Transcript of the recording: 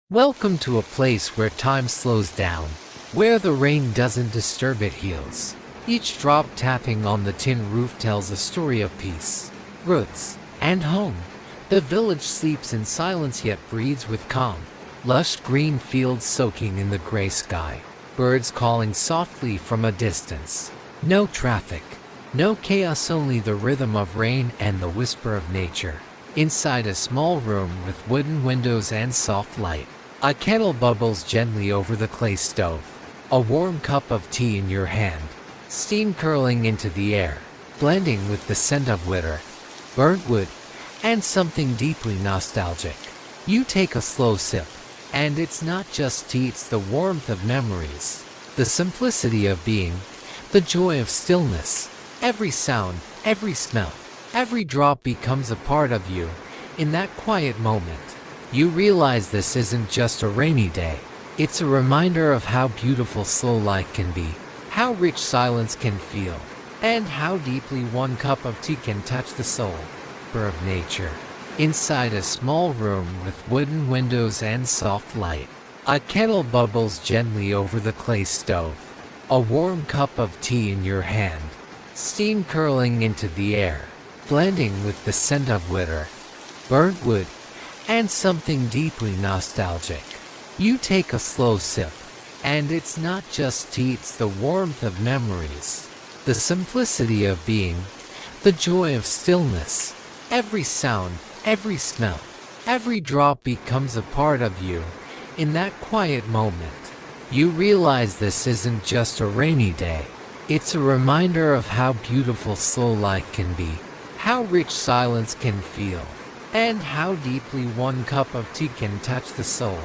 Welcome to a place where time slows down, where the rain doesn't disturb it heals. Each drop tapping on the tin roof tells a story of peace, roots, and home. The village sleeps in silence yet breathes with calm. Lush green fields soaking in the gray sky, birds calling softly from a distance. No traffic, no chaos, only the rhythm of rain and the whisper of nature. Inside a small room with wooden windows and soft light, a kettle bubbles gently over the clay stove. A warm cup of tea in your hand, steam curling into the air, blending with the scent of wood earth, burnt wood, and something deeply nostalgic. You take a slow sip, and it's not just tea, it's the warmth of memories, the simplicity of being, the joy of stillness. Every sound, every smell, every drop becomes a part of you. In that quiet moment, you realize this isn't just a rainy day. It's a reminder of how beautiful slow life can be, how rich silence can feel, and how deeply one cup of tea can touch the soul of nature. Inside a small room with wooden windows and soft light, a kettle bubbles gently over the clay stove. A warm cup of tea in your hand, steam curling into the air, blending with the scent of wood earth, burnt wood, and something deeply nostalgic. You take a slow sip, and it's not just tea, it's the warmth of memories, the simplicity of being, the joy of stillness. Every sound, every smell, every drop becomes a part of you. In that quiet moment, you realize this isn't just a rainy day. It's a reminder of how beautiful slow life can be, how rich silence can feel, and how deeply one cup of tea can touch the soul.